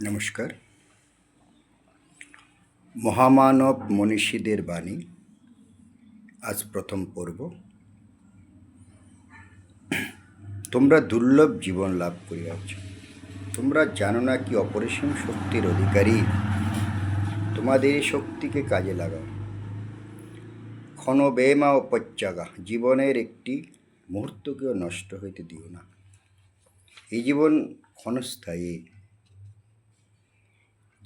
নমস্কার। মহামানব মনীষীদের বাণী আজ প্রথম পর্ব। তোমরা দুর্লভ জীবন লাভ করিয়াছ, তোমরা জানো না কি অপরিসীম শক্তির অধিকারী। তোমাদের এই শক্তিকে কাজে লাগাও। ক্ষণবেমা ও পচ্চাগা, জীবনের একটি মুহূর্তকেও নষ্ট হইতে দিও না। এই জীবন ক্ষণস্থায়ী,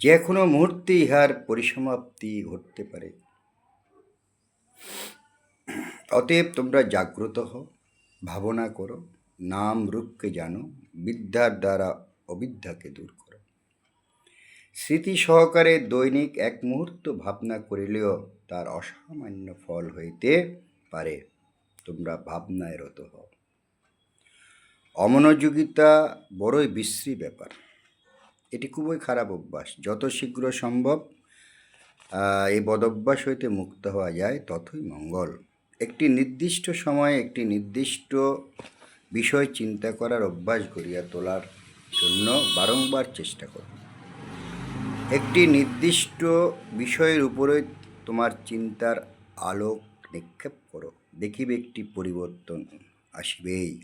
যে কোনো মুহূর্তে ইহার পরিসমাপ্তি ঘটতে পারে। অতএব তোমরা জাগ্রত হও, ভাবনা করো, নাম রূপকে জানো, বিদ্যার দ্বারা অবিদ্যাকে দূর করো। স্মৃতি সহকারে দৈনিক এক মুহূর্ত ভাবনা করিলেও তার অসামান্য ফল হইতে পারে। তোমরা ভাবনায় রত হও। অমনোযোগিতা বড়ই বিশ্রী ব্যাপার। এটি খুবই খারাপ অভ্যাস। যত শীঘ্র সম্ভব এই বদভ্যাস হইতে মুক্ত হওয়া যায় ততই মঙ্গল। একটি নির্দিষ্ট সময়ে একটি নির্দিষ্ট বিষয় চিন্তা করার অভ্যাস গড়িয়া তোলার জন্য বারংবার চেষ্টা করো। একটি নির্দিষ্ট বিষয়ের উপরে তোমার চিন্তার আলোক নিক্ষেপ করো, দেখিবে একটি পরিবর্তন আসিবেই।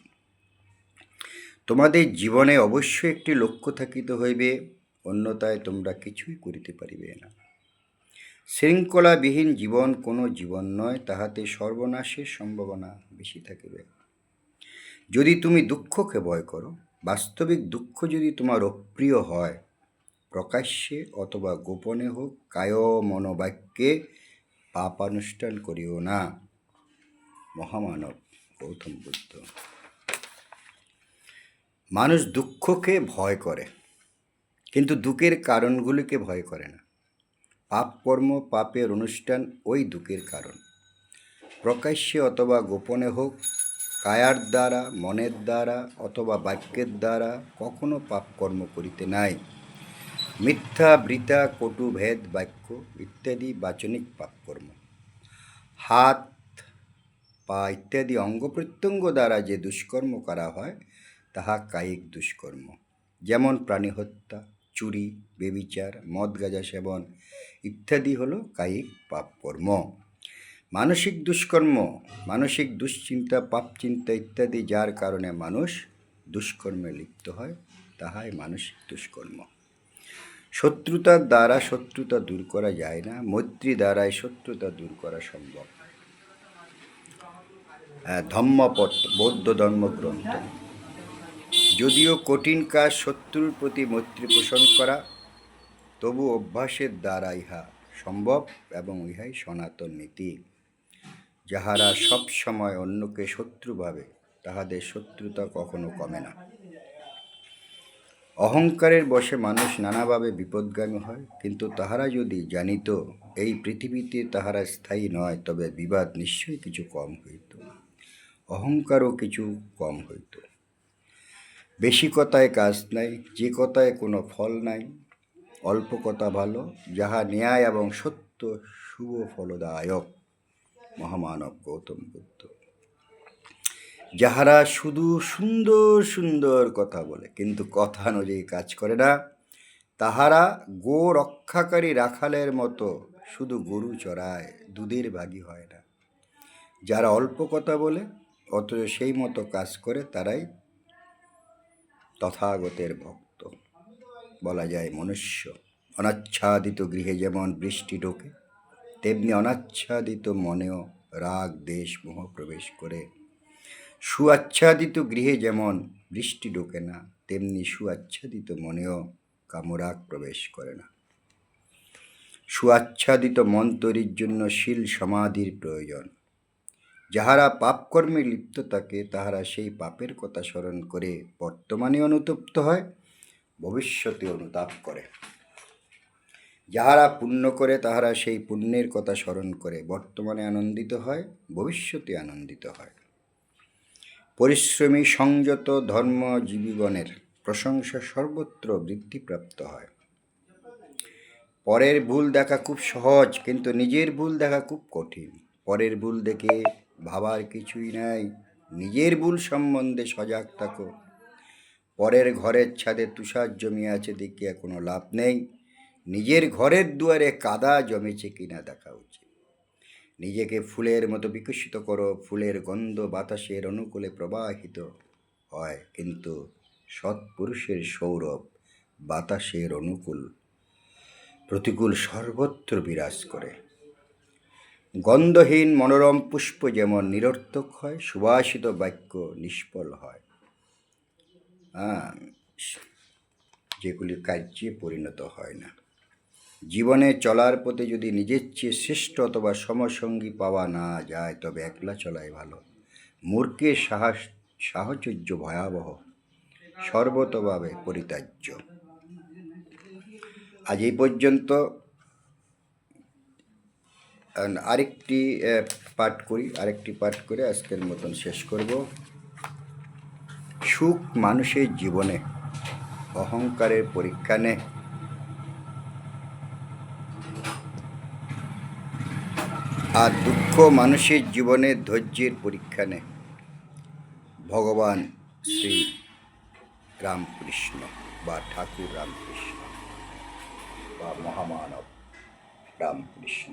তোমাদের জীবনে অবশ্যই একটি লক্ষ্য থাকিতে হইবে, অন্যথায় তোমরা কিছুই করিতে পারিবে না। শৃঙ্খলাবিহীন জীবন কোনো জীবন নয়, তাহাতে সর্বনাশের সম্ভাবনা বেশি থাকিবে। যদি তুমি দুঃখকে ভয় করো, বাস্তবিক দুঃখ যদি তোমার অপ্রিয় হয়, প্রকাশ্যে অথবা গোপনে হোক, কায় মনোবাক্যে পাপানুষ্ঠান করিও না। মহামানব গৌতম বুদ্ধ। মানুষ দুঃখকে ভয় করে, কিন্তু দুঃখের কারণগুলিকে ভয় করে না। পাপ কর্ম, পাপের অনুষ্ঠান ওই দুঃখের কারণ। প্রকাশ্যে অথবা গোপনে হোক, কায়ার দ্বারা, মনের দ্বারা অথবা বাক্যের দ্বারা কখনো পাপ কর্ম করিতে নাই। মিথ্যা, বৃথা, কটু, ভেদ বাক্য ইত্যাদি বাচনিক পাপকর্ম। হাত, পা ইত্যাদি অঙ্গ প্রত্যঙ্গ দ্বারা যে দুষ্কর্ম করা হয় তাহা কায়িক দুষ্কর্ম, যেমন প্রাণী হত্যা, চুরি, বেবিচার, মদ গাঁজা সেবন ইত্যাদি হলো কায়িক পাপকর্ম। মানসিক দুষ্কর্ম, মানসিক দুশ্চিন্তা, পাপ চিন্তা ইত্যাদি যার কারণে মানুষ দুষ্কর্মে লিপ্ত হয়, তাহাই মানসিক দুষ্কর্ম। শত্রুতার দ্বারা শত্রুতা দূর করা যায় না, মৈত্রী দ্বারাই শত্রুতা দূর করা সম্ভব। ধম্মপট, বৌদ্ধ ধর্মগ্রন্থ। যদিও কঠিন কাজ শত্রুর প্রতি মৈত্রী পোষণ করা, তবু অভ্যাসের দ্বারা ইহা সম্ভব এবং ইহাই সনাতন নীতি। যাহারা সব সময় অন্যকে শত্রু ভাবে, তাহাদের শত্রুতা কখনো কমে না। অহংকারের বশে মানুষ নানাভাবে বিপদগামী হয়, কিন্তু তাহারা যদি জানিত এই পৃথিবীতে তাহারা স্থায়ী নয়, তবে বিবাদ নিশ্চয়ই কিছু কম হইত, অহংকারও কিছু কম হইত। বেশি কথায় কাজ নাই, যে কথায় কোনো ফল নাই। অল্প কথা ভালো, যাহা ন্যায় এবং সত্য, শুভ ফলদায়ক। মহামানব গৌতম বুদ্ধ। যাহারা শুধু সুন্দর সুন্দর কথা বলে কিন্তু কথা অনুযায়ী কাজ করে না, তাহারা গো রক্ষাকারী রাখালের মতো শুধু গরু চড়ায়, দুধের ভাগী হয় না। যারা অল্প কথা বলে অথচ সেই মতো কাজ করে, তারাই তথাগতের ভক্ত। বলা যায় মনুষ্য। অনাচ্ছাদিত গৃহে যেমন বৃষ্টি ঢোকে, তেমনি অনাচ্ছাদিত মনেও রাগ, দেশ, মোহ প্রবেশ করে। সুআচ্ছাদিত গৃহে যেমন বৃষ্টি ঢোকে না, তেমনি সুআচ্ছাদিত মনেও কামরাগ প্রবেশ করে না। সুআচ্ছাদিত মন তৈরির জন্য শীল সমাধির প্রয়োজন। যাহারা পাপকর্মে লিপ্ত থাকে, তাহারা সেই পাপের কথা স্মরণ করে বর্তমানে অনুতপ্ত হয়, ভবিষ্যতে অনুতাপ করে। যাহারা পুণ্য করে, তাহারা সেই পুণ্যের কথা স্মরণ করে বর্তমানে আনন্দিত হয়, ভবিষ্যতে আনন্দিত হয়। পরিশ্রমী সংযত ধর্মজীবীগণের প্রশংসা সর্বত্র বৃদ্ধিপ্রাপ্ত হয়। পরের ভুল দেখা খুব সহজ, কিন্তু নিজের ভুল দেখা খুব কঠিন। পরের ভুল দেখে ভাবার কিছুই নাই, নিজের ভুল সম্বন্ধে সজাগ থাকো। পরের ঘরের ছাদে তুষার জমিয়ে আছে দেখিয়া কোনো লাভ নেই, নিজের ঘরের দুয়ারে কাদা জমেছে কিনা দেখা উচিত। নিজেকে ফুলের মতো বিকশিত করো, ফুলের গন্ধ বাতাসের অনুকূলে প্রবাহিত হয়, কিন্তু সৎপুরুষের সৌরভ বাতাসের প্রতিকূল সর্বত্র বিরাজ করে। গন্ধহীন মনোরম পুষ্প যেমন নিরর্থক হয়, সুবাসিত বাক্য নিষ্ফল হয়, যেগুলি কার্যে পরিণত হয় না। জীবনে চলার পথে যদি নিজের চেয়ে শ্রেষ্ঠ অথবা সমসঙ্গী পাওয়া না যায়, তবে একলা চলাই ভালো। মূর্খের সাহচর্য ভয়াবহ, সর্বতভাবে পরিত্যাজ্য। আজ এই পর্যন্ত। আরেকটি পাঠ করে আজকের মতন শেষ করব। সুখ মানুষের জীবনে অহংকারের পরীক্ষা নেয়, আর দুঃখ মানুষের জীবনে ধৈর্যের পরীক্ষা নেয়। ভগবান শ্রী রামকৃষ্ণ বা ঠাকুর রামকৃষ্ণ বা মহামানব রামকৃষ্ণ।